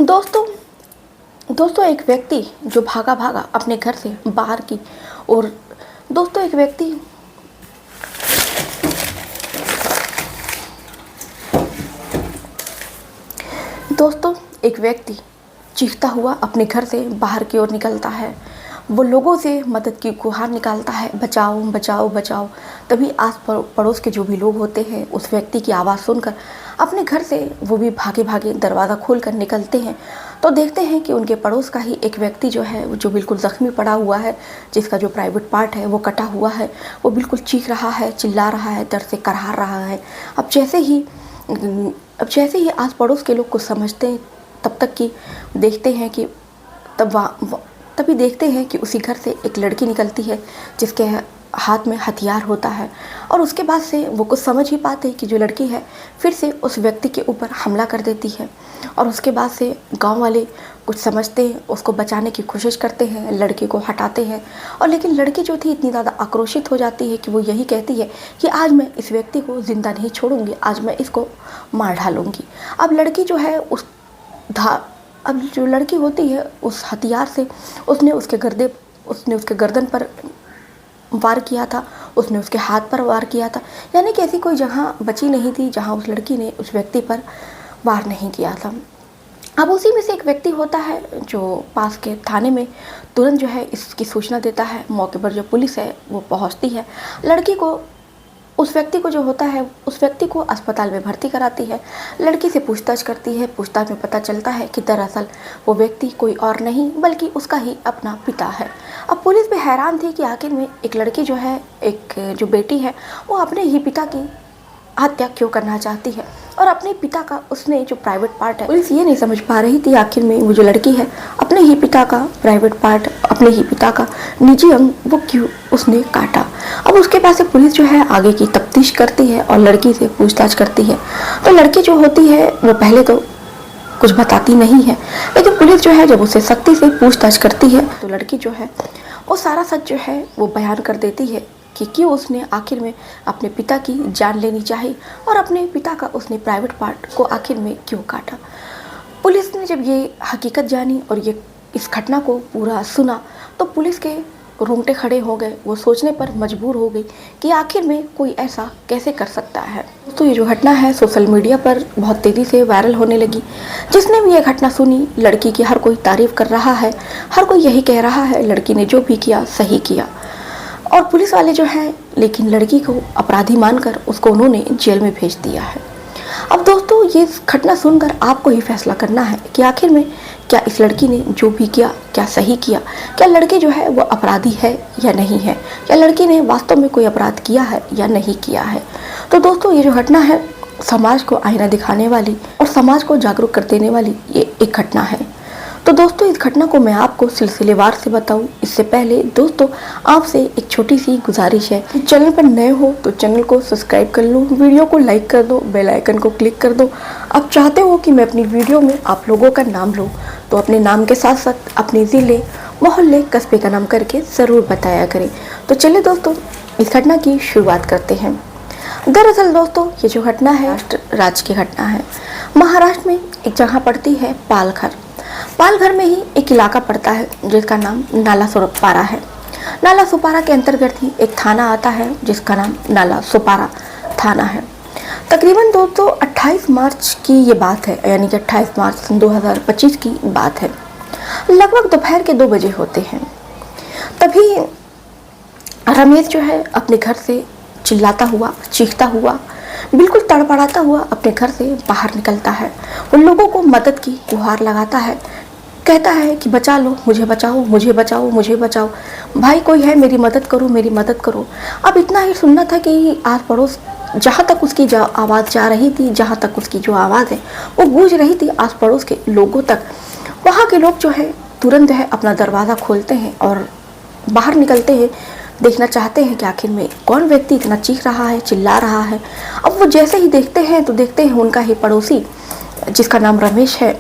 दोस्तों दोस्तों एक व्यक्ति जो भागा भागा अपने घर से बाहर की और दोस्तों एक व्यक्ति दोस्तों एक व्यक्ति चीखता हुआ अपने घर से बाहर की ओर निकलता है। वो लोगों से मदद की गुहार निकालता है, बचाओ बचाओ बचाओ। तभी आस पड़ोस के जो भी लोग होते हैं उस व्यक्ति की आवाज़ सुनकर अपने घर से वो भी भागे भागे दरवाज़ा खोल कर निकलते हैं। तो देखते हैं कि उनके पड़ोस का ही एक व्यक्ति जो है जो बिल्कुल ज़ख्मी पड़ा हुआ है, जिसका जो प्राइवेट पार्ट है वो कटा हुआ है, वो बिल्कुल चीख रहा है, चिल्ला रहा है, दर्द से कराह रहा है। अब जैसे ही आस पड़ोस के लोग कुछ समझते हैं तब तक कि देखते हैं कि तभी देखते हैं कि उसी घर से एक लड़की निकलती है जिसके हाथ में हथियार होता है। और उसके बाद से वो कुछ समझ ही पाते कि जो लड़की है फिर से उस व्यक्ति के ऊपर हमला कर देती है। और उसके बाद से गांव वाले कुछ समझते हैं, उसको बचाने की कोशिश करते हैं, लड़के को हटाते हैं। और लेकिन लड़की जो थी इतनी ज़्यादा आक्रोशित हो जाती है कि वो यही कहती है कि आज मैं इस व्यक्ति को ज़िंदा नहीं छोड़ूंगी, आज मैं इसको मार डालूंगी। अब लड़की जो है अब जो लड़की होती है उस हथियार से उसने उसके गर्दन पर वार किया था, उसने उसके हाथ पर वार किया था। यानी कि ऐसी कोई जगह बची नहीं थी जहां उस लड़की ने उस व्यक्ति पर वार नहीं किया था। अब उसी में से एक व्यक्ति होता है जो पास के थाने में तुरंत जो है इसकी सूचना देता है। मौके पर जो पुलिस है वो पहुंचती है, लड़की को उस व्यक्ति को अस्पताल में भर्ती कराती है। लड़की से पूछताछ करती है। पूछताछ में पता चलता है कि दरअसल वो व्यक्ति कोई और नहीं बल्कि उसका ही अपना पिता है। अब पुलिस भी हैरान थी कि आखिर में एक लड़की जो है, एक जो बेटी है, वो अपने ही पिता की हत्या क्यों करना चाहती है और अपने पिता का उसने जो प्राइवेट पार्ट है, पुलिस ये नहीं समझ पा रही थी आखिर में वो जो लड़की है अपने ही पिता का प्राइवेट पार्ट, अपने ही पिता का निजी अंग वो क्यों उसने काटा। अब उसके पास से पुलिस जो है आगे की तफ्तीश करती है और लड़की से पूछताछ करती है। तो लड़की जो होती है वो पहले तो कुछ बताती नहीं है, लेकिन पुलिस जो है जब उसे सख्ती से पूछताछ करती है तो लड़की जो है वो सारा सच जो है वो बयान कर देती है कि क्यों उसने आखिर में अपने पिता की जान लेनी चाहिए और अपने पिता का उसने प्राइवेट पार्ट को आखिर में क्यों काटा। पुलिस ने जब ये हकीकत जानी और ये इस घटना को पूरा सुना तो पुलिस के रोंगटे खड़े हो गए। वो सोचने पर मजबूर हो गई कि आखिर में कोई ऐसा कैसे कर सकता है। तो ये जो घटना है सोशल मीडिया पर बहुत तेज़ी से वायरल होने लगी। जिसने भी ये घटना सुनी, लड़की की हर कोई तारीफ़ कर रहा है, हर कोई यही कह रहा है लड़की ने जो भी किया सही किया। और पुलिस वाले जो हैं लेकिन लड़की को अपराधी मानकर उसको उन्होंने जेल में भेज दिया है। अब दोस्तों ये घटना सुनकर आपको ही फैसला करना है कि आखिर में क्या इस लड़की ने जो भी किया क्या सही किया, क्या लड़की जो है वो अपराधी है या नहीं है, क्या लड़की ने वास्तव में कोई अपराध किया है या नहीं किया है। तो दोस्तों ये जो घटना है समाज को आईना दिखाने वाली और समाज को जागरूक कर देने वाली ये एक घटना है। तो दोस्तों इस घटना को मैं आपको सिलसिलेवार से बताऊं इससे पहले दोस्तों आपसे एक छोटी सी गुजारिश है कि चैनल पर नए हो तो चैनल को सब्सक्राइब कर लो, वीडियो को लाइक कर दो, बेल आइकन को क्लिक कर दो। आप चाहते हो कि मैं अपनी वीडियो में आप लोगों का नाम लूँ तो अपने नाम के साथ साथ अपने ज़िले, मोहल्ले, कस्बे का नाम करके ज़रूर बताया करें। तो चलिए दोस्तों इस घटना की शुरुआत करते हैं। दरअसल दोस्तों ये जो घटना है महाराष्ट्र राज्य की घटना है। महाराष्ट्र में एक जगह पड़ती है पालघर में ही एक इलाका पड़ता है जिसका नाम नाला सुपारा है। नाला सुपारा के अंतर्गत ही एक थाना आता है जिसका नाम नाला सुपारा थाना है। तकरीबन दोस्तों 28 मार्च की ये बात है, यानी कि 28 मार्च 2025 की बात है। लगभग दोपहर के 2 बजे होते हैं। तभी रमेश जो है अपने घर से चिल्लाता हुआ, चीखता हुआ, बिल्कुल तड़पड़ाता हुआ अपने घर से बाहर निकलता है। उन लोगों को मदद की गुहार लगाता है, कहता है कि बचा लो, मुझे बचाओ, मुझे बचाओ, मुझे बचाओ, भाई कोई है मेरी मदद करो, मेरी मदद करो। अब इतना ही सुनना था कि आस पड़ोस जहाँ तक उसकी आवाज़ जा रही थी, जहाँ तक उसकी जो आवाज़ है वो गूंज रही थी आस पड़ोस के लोगों तक, वहाँ के लोग जो है तुरंत है अपना दरवाज़ा खोलते हैं और बाहर निकलते हैं, देखना चाहते हैं कि आखिर में कौन व्यक्ति इतना चीख रहा है, चिल्ला रहा है। अब वो जैसे ही देखते हैं तो देखते हैं उनका ही पड़ोसी जिसका नाम रमेश है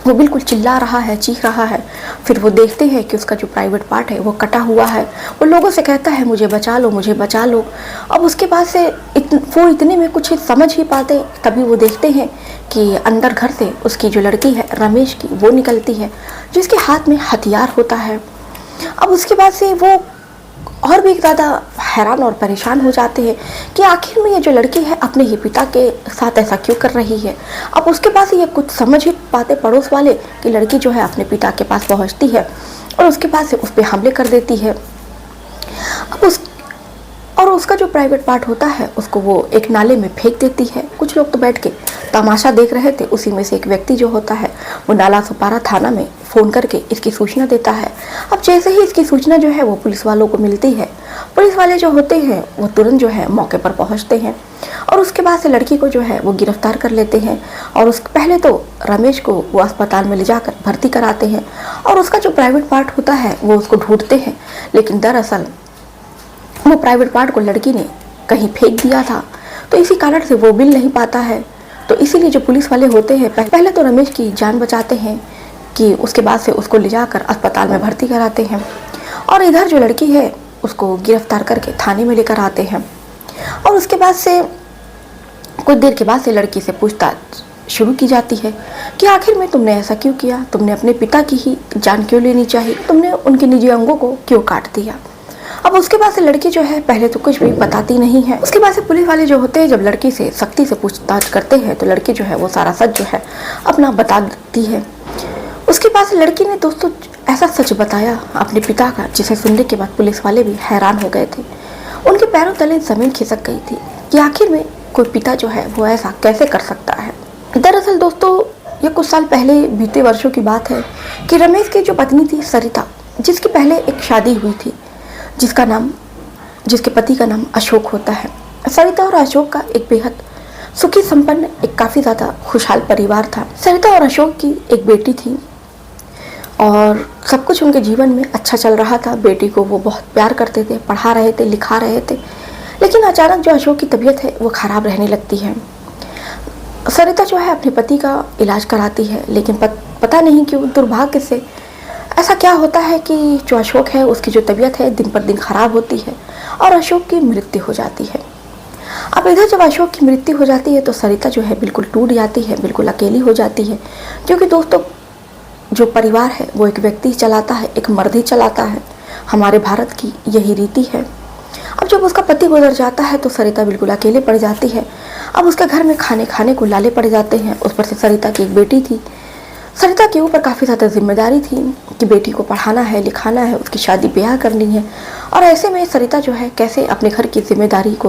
वो बिल्कुल चिल्ला रहा है, चीख रहा है। फिर वो देखते हैं कि उसका जो प्राइवेट पार्ट है वो कटा हुआ है। वो लोगों से कहता है मुझे बचा लो, मुझे बचा लो। अब उसके बाद से वो इतने में कुछ समझ ही पाते, तभी वो देखते हैं कि अंदर घर से उसकी जो लड़की है रमेश की, वो निकलती है, जिसके हाथ में हथियार होता है। अब उसके बाद से वो और भी ज़्यादा हैरान और परेशान हो जाते हैं कि आखिर में ये जो लड़की है अपने ही पिता के साथ ऐसा क्यों कर रही है। अब उसके पास ये कुछ समझ ही पाते पड़ोस वाले कि लड़की जो है अपने पिता के पास पहुंचती है और उसके पास से उस पर हमले कर देती है। अब उसका जो प्राइवेट पार्ट होता है उसको वो एक नाले में फेंक देती है। कुछ लोग तो बैठ के तमाशा देख रहे थे। उसी में से एक व्यक्ति जो होता है वो नाला सुपारा थाना में फ़ोन करके इसकी सूचना देता है। अब जैसे ही इसकी सूचना जो है वो पुलिस वालों को मिलती है, पुलिस वाले जो होते हैं वो तुरंत जो है मौके पर पहुंचते हैं और उसके बाद से लड़की को जो है वो गिरफ्तार कर लेते हैं। और पहले तो रमेश को वो अस्पताल में ले जाकर भर्ती कराते हैं और उसका जो प्राइवेट पार्ट होता है वो उसको ढूंढते हैं, लेकिन दरअसल वो प्राइवेट पार्ट को लड़की ने कहीं फेंक दिया था, तो इसी कारण से वो मिल नहीं पाता है। तो इसीलिए जो पुलिस वाले होते हैं पहले तो रमेश की जान बचाते हैं कि उसके बाद से उसको ले जाकर अस्पताल में भर्ती कराते हैं और इधर जो लड़की है उसको गिरफ्तार करके थाने में लेकर आते हैं। और उसके बाद से कुछ देर के बाद से लड़की से पूछताछ शुरू की जाती है कि आखिर में तुमने ऐसा क्यों किया, तुमने अपने पिता की ही जान क्यों लेनी चाहिए, तुमने उनके निजी अंगों को क्यों काट दिया। अब उसके बाद से लड़की जो है पहले तो कुछ भी बताती नहीं है। उसके बाद से पुलिस वाले जो होते हैं जब लड़की से सख्ती से पूछताछ करते हैं तो लड़की जो है वो सारा सच जो है अपना बता देती है। उसके बाद से लड़की ने दोस्तों ऐसा सच बताया अपने पिता का, जिसे सुनने के बाद पुलिस वाले भी हैरान हो गए थे। उनके पैरों तले जमीन खिसक गई थी कि आखिर में कोई पिता जो है वो ऐसा कैसे कर सकता है। दरअसल दोस्तों ये कुछ साल पहले बीते वर्षों की बात है कि रमेश की जो पत्नी थी सरिता, जिसकी पहले एक शादी हुई थी, जिसके पति का नाम अशोक होता है। सरिता और अशोक का एक बेहद सुखी संपन्न, एक काफ़ी ज़्यादा खुशहाल परिवार था। सरिता और अशोक की एक बेटी थी और सब कुछ उनके जीवन में अच्छा चल रहा था। बेटी को वो बहुत प्यार करते थे, पढ़ा रहे थे, लिखा रहे थे, लेकिन अचानक जो अशोक की तबीयत है वो ख़राब रहने लगती है। सरिता जो है अपने पति का इलाज कराती है, लेकिन पता नहीं क्यों दुर्भाग्य से ऐसा क्या होता है कि जो अशोक है उसकी जो तबीयत है दिन पर दिन ख़राब होती है और अशोक की मृत्यु हो जाती है। अब इधर जब अशोक की मृत्यु हो जाती है तो सरिता जो है बिल्कुल टूट जाती है, बिल्कुल अकेली हो जाती है, क्योंकि दोस्तों जो परिवार है वो एक व्यक्ति चलाता है, एक मर्द ही चलाता है। हमारे भारत की यही रीति है। अब जब उसका पति गुजर जाता है तो सरिता बिल्कुल अकेले पड़ जाती है। अब उसके घर में खाने को लाले पड़ जाते हैं। उस पर से सरिता की एक बेटी थी। सरिता के ऊपर काफ़ी ज़्यादा जिम्मेदारी थी कि बेटी को पढ़ाना है, लिखाना है, उसकी शादी ब्याह करनी है। और ऐसे में सरिता जो है कैसे अपने घर की जिम्मेदारी को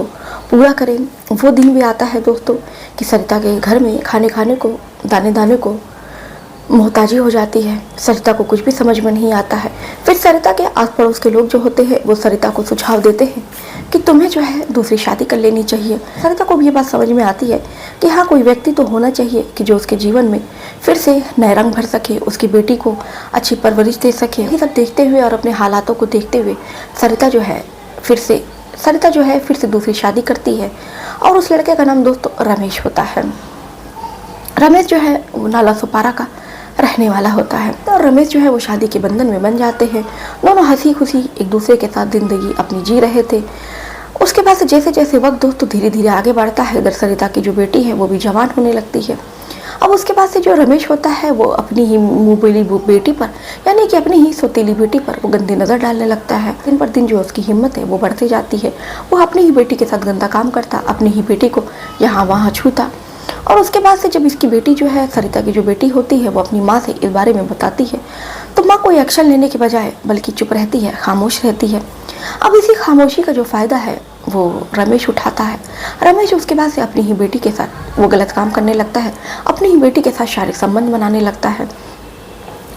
पूरा करें। वो दिन भी आता है दोस्तों कि सरिता के घर में खाने को, दाने को मोहताजी हो जाती है। सरिता को कुछ भी समझ में नहीं आता है। फिर सरिता के आस पड़ोस के लोग जो होते हैं वो सरिता को सुझाव देते हैं कि तुम्हें जो है दूसरी शादी कर लेनी चाहिए। सरिता को भी ये बात समझ में आती है कि हाँ, कोई व्यक्ति तो होना चाहिए कि जो उसके जीवन में फिर से नए रंग भर सके, उसकी बेटी को अच्छी परवरिश दे सके। ये सब देखते हुए और अपने हालातों को देखते हुए सरिता जो है फिर से दूसरी शादी करती है और उस लड़के का नाम दोस्तों रमेश होता है। रमेश जो है वो नाला सुपारा का रहने वाला होता है। तो रमेश जो है वो शादी के बंधन में बन जाते हैं। दोनों हंसी खुशी एक दूसरे के साथ जिंदगी अपनी जी रहे थे। उसके बाद जैसे जैसे वक्त दोस्तों धीरे धीरे आगे बढ़ता है, इधर सरिता की जो बेटी है वो भी जवान होने लगती है। अब उसके बाद से जो रमेश होता है वो अपनी ही मुँहबोली बेटी पर, यानी कि अपनी ही सौतेली बेटी पर वो गंदी नज़र डालने लगता है। दिन पर दिन जो उसकी हिम्मत है वो बढ़ती जाती है। वो अपनी ही बेटी के साथ गंदा काम करता, अपनी ही बेटी को यहाँ वहाँ छूता। और उसके बाद से जब इसकी बेटी जो है, सरिता की जो बेटी होती है, वो अपनी माँ से इस बारे में बताती है तो माँ कोई एक्शन लेने के बजाय बल्कि चुप रहती है, खामोश रहती है। अब इसी खामोशी का जो फ़ायदा है वो रमेश उठाता है। रमेश उसके बाद से अपनी ही बेटी के साथ वो गलत काम करने लगता है, अपनी ही बेटी के साथ शारीरिक संबंध बनाने लगता है।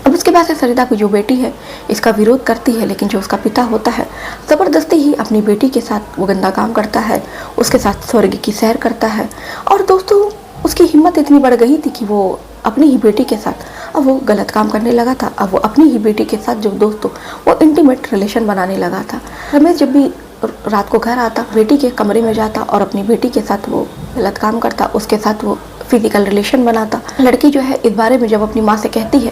अब उसके बाद से सरिता की जो बेटी है इसका विरोध करती है, लेकिन जो उसका पिता होता है ज़बरदस्ती ही अपनी बेटी के साथ वो गंदा काम करता है, उसके साथ स्वर्ग की सैर करता है। और दोस्तों उसकी हिम्मत इतनी बढ़ गई थी कि वो अपनी ही बेटी के साथ अब वो गलत काम करने लगा था। अब वो अपनी ही बेटी के साथ जो दोस्तों वो इंटीमेट रिलेशन बनाने लगा था। रमेश जब भी रात को घर आता, बेटी के कमरे में जाता और अपनी बेटी के साथ वो गलत काम करता, उसके साथ वो फिजिकल रिलेशन बना था। लड़की जो है इस बारे में जब अपनी माँ से कहती है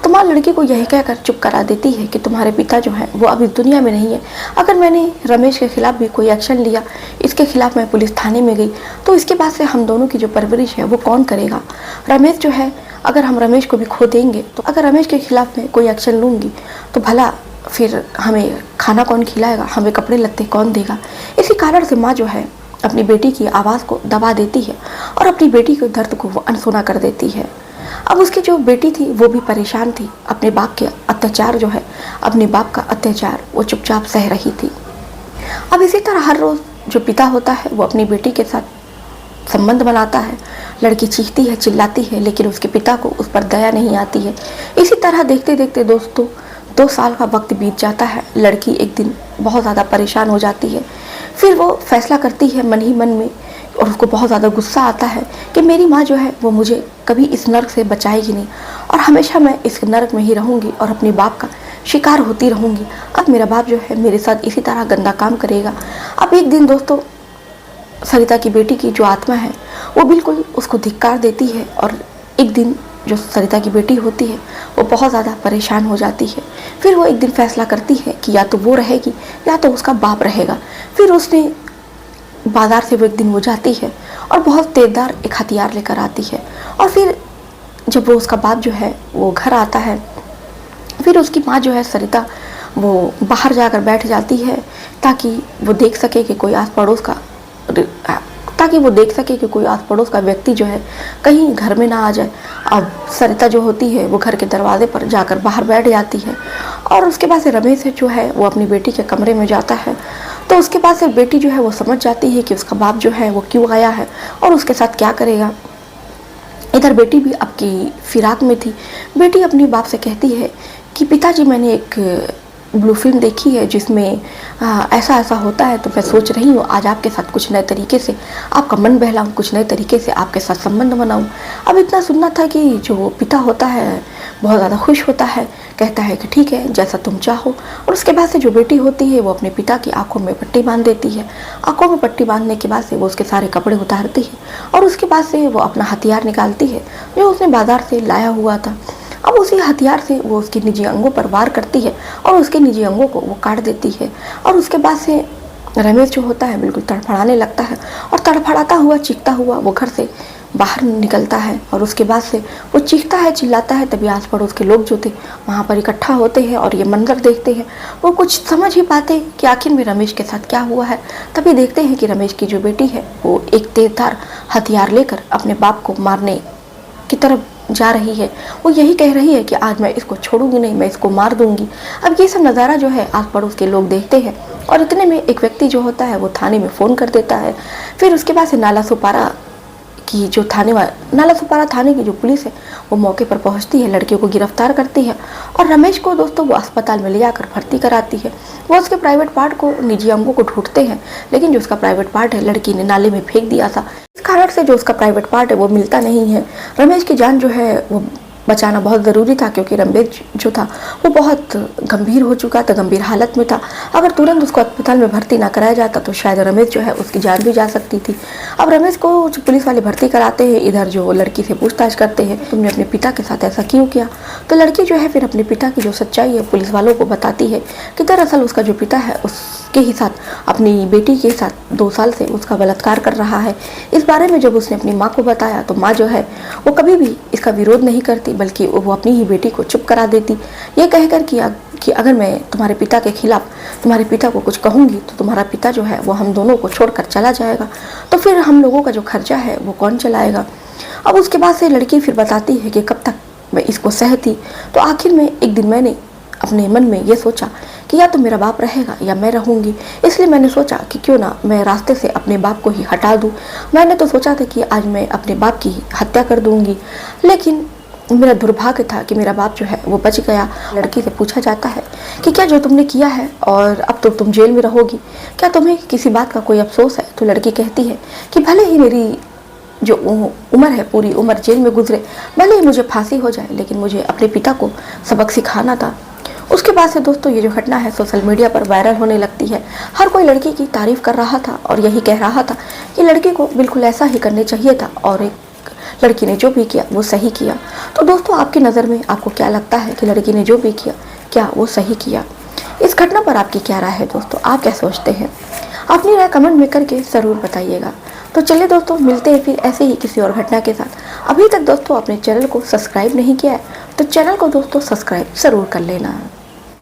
तो माँ लड़की को यही कहकर चुप करा देती है कि तुम्हारे पिता जो है वो अब इस दुनिया में नहीं है। अगर मैंने रमेश के खिलाफ भी कोई एक्शन लिया, इसके खिलाफ मैं पुलिस थाने में गई, तो इसके बाद से हम दोनों की जो परवरिश है वो कौन करेगा। रमेश जो है, अगर हम रमेश को भी खो देंगे, तो अगर रमेश के खिलाफ मैं कोई एक्शन लूँगी तो भला फिर हमें खाना कौन खिलाएगा, हमें कपड़े लत्ते कौन देगा। इसी कारण से माँ जो है अपनी बेटी की आवाज़ को दबा देती है और अपनी बेटी के दर्द को वो अनसुना कर देती है। अब उसकी जो बेटी थी वो भी परेशान थी, अपने बाप के अत्याचार जो है, अपने बाप का अत्याचार वो चुपचाप सह रही थी। अब इसी तरह हर रोज़ जो पिता होता है वो अपनी बेटी के साथ संबंध बनाता है। लड़की चीखती है, चिल्लाती है, लेकिन उसके पिता को उस पर दया नहीं आती है। इसी तरह देखते देखते दोस्तों 2 साल का वक्त बीत जाता है। लड़की एक दिन बहुत ज़्यादा परेशान हो जाती है। फिर वो फैसला करती है मन ही मन में, और उसको बहुत ज़्यादा गुस्सा आता है कि मेरी माँ जो है वो मुझे कभी इस नर्क से बचाएगी नहीं और हमेशा मैं इस नर्क में ही रहूँगी और अपने बाप का शिकार होती रहूँगी। अब मेरा बाप जो है मेरे साथ इसी तरह गंदा काम करेगा। अब एक दिन दोस्तों सरिता की बेटी की जो आत्मा है वो बिल्कुल उसको धिक्कार देती है, और एक दिन जो सरिता की बेटी होती है वो बहुत ज़्यादा परेशान हो जाती है। फिर वो एक दिन फैसला करती है कि या तो वो रहेगी या तो उसका बाप रहेगा। फिर उसने बाज़ार से वो एक दिन वो जाती है और बहुत तेज़दार एक हथियार लेकर आती है, और फिर जब वो उसका बाप जो है वो घर आता है, फिर उसकी माँ जो है सरिता वो बाहर जाकर बैठ जाती है ताकि वो देख सके कि कोई आस पड़ोस का व्यक्ति जो है कहीं घर में ना आ जाए। अब सरिता जो होती है वो घर के दरवाजे पर जाकर बाहर बैठ जाती है, और उसके बाद से रमेश जो है वो अपनी बेटी के कमरे में जाता है। तो उसके बाद से बेटी जो है वो समझ जाती है कि उसका बाप जो है वो क्यों आया है और उसके साथ क्या करेगा। इधर बेटी भी आपकी फिराक में थी। बेटी अपने बाप से कहती है कि पिताजी मैंने एक ब्लू फिल्म देखी है जिसमें ऐसा ऐसा होता है, तो मैं सोच रही हूँ आज आपके साथ कुछ नए तरीके से आपका मन बहलाऊँ, कुछ नए तरीके से आपके साथ संबंध बनाऊँ। अब इतना सुनना था कि जो पिता होता है बहुत ज़्यादा खुश होता है, कहता है कि ठीक है जैसा तुम चाहो। और उसके बाद से जो बेटी होती है वो अपने पिता की आंखों में पट्टी बांध देती है। आंखों में पट्टी बांधने के बाद से वो उसके सारे कपड़े उतारती है और उसके बाद से वो अपना हथियार निकालती है जो उसने बाजार से लाया हुआ था। अब उसी हथियार से वो उसके निजी अंगों पर वार करती है और उसके निजी अंगों को वो काट देती है। और उसके बाद से रमेश जो होता है बिल्कुल तड़फड़ाने लगता है, और तड़फड़ाता हुआ चीखता हुआ वो घर से बाहर निकलता है। और उसके बाद से वो चीखता है, चिल्लाता है, तभी आस पड़ोस के लोग जो थे वहाँ पर इकट्ठा होते हैं और ये मंजर देखते हैं। वो कुछ समझ ही पाते कि आखिर में रमेश के साथ क्या हुआ है। तभी देखते हैं कि रमेश की जो बेटी है वो एक तेजधार हथियार लेकर अपने बाप को मारने की तरफ जा रही है। वो यही कह रही है कि आज मैं इसको छोड़ूंगी नहीं, मैं इसको मार दूंगी। अब ये सब नज़ारा जो है आस पड़ोस के लोग देखते हैं, और इतने में एक व्यक्ति जो होता है वो थाने में फ़ोन कर देता है। फिर उसके बाद से नाला सुपारा थाने की जो पुलिस है वो मौके पर पहुंचती है, लड़कियों को गिरफ्तार करती है और रमेश को दोस्तों वो अस्पताल में ले जाकर भर्ती कराती है। वो उसके प्राइवेट पार्ट को, निजी अंगों को ढूंढते हैं, लेकिन जो उसका प्राइवेट पार्ट है लड़की ने नाले में फेंक दिया था। इस कारण से जो उसका प्राइवेट पार्ट है वो मिलता नहीं है। रमेश की जान जो है वो बचाना बहुत ज़रूरी था, क्योंकि रमेश जो था वो बहुत गंभीर हो चुका था, गंभीर हालत में था। अगर तुरंत उसको अस्पताल में भर्ती ना कराया जाता तो शायद रमेश जो है उसकी जान भी जा सकती थी। अब रमेश को जो पुलिस वाले भर्ती कराते हैं, इधर जो लड़की से पूछताछ करते हैं तुमने अपने पिता के साथ ऐसा क्यों किया। तो लड़की जो है फिर अपने पिता की जो सच्चाई है पुलिस वालों को बताती है कि दरअसल उसका जो पिता है उसके ही साथ, अपनी बेटी के साथ 2 साल से उसका बलात्कार कर रहा है। इस बारे में जब उसने अपनी माँ को बताया तो माँ जो है वो कभी भी इसका विरोध नहीं करती, बल्कि वो अपनी ही बेटी को चुप करा देती, ये कहकर कि अगर मैं तुम्हारे पिता के खिलाफ तुम्हारे पिता को कुछ कहूँगी तो तुम्हारा पिता जो है वो हम दोनों को छोड़कर चला जाएगा, तो फिर हम लोगों का जो खर्चा है वो कौन चलाएगा। अब उसके बाद से लड़की फिर बताती है कि कब तक मैं इसको सहती। तो आखिर में एक दिन मैंने अपने मन में ये सोचा कि या तो मेरा बाप रहेगा या मैं रहूँगी, इसलिए मैंने सोचा कि क्यों ना मैं रास्ते से अपने बाप को ही हटा दूँ। मैंने तो सोचा था कि आज मैं अपने बाप की हत्या कर दूँगी, लेकिन मेरा दुर्भाग्य था कि मेरा बाप जो है वो बच गया। लड़की से पूछा जाता है कि क्या जो तुमने किया है और अब तो तुम जेल में रहोगी, क्या तुम्हें किसी बात का कोई अफसोस है। तो लड़की कहती है कि भले ही मेरी जो उम्र है पूरी उम्र जेल में गुजरे, भले ही मुझे फांसी हो जाए, लेकिन मुझे अपने पिता को सबक सिखाना था। उसके बाद से दोस्तों ये जो घटना है सोशल मीडिया पर वायरल होने लगती है। हर कोई लड़की की तारीफ कर रहा था और यही कह रहा था कि लड़की को बिल्कुल ऐसा ही करने चाहिए था और एक लड़की ने जो भी किया वो सही किया। तो दोस्तों आपकी नज़र में आपको क्या लगता है कि लड़की ने जो भी किया क्या वो सही किया? इस घटना पर आपकी क्या राय है दोस्तों, आप क्या सोचते हैं? अपनी राय कमेंट में करके ज़रूर बताइएगा। तो चलिए दोस्तों मिलते हैं फिर ऐसे ही किसी और घटना के साथ। अभी तक दोस्तों अपने चैनल को सब्सक्राइब नहीं किया है तो चैनल को दोस्तों सब्सक्राइब ज़रूर कर लेना।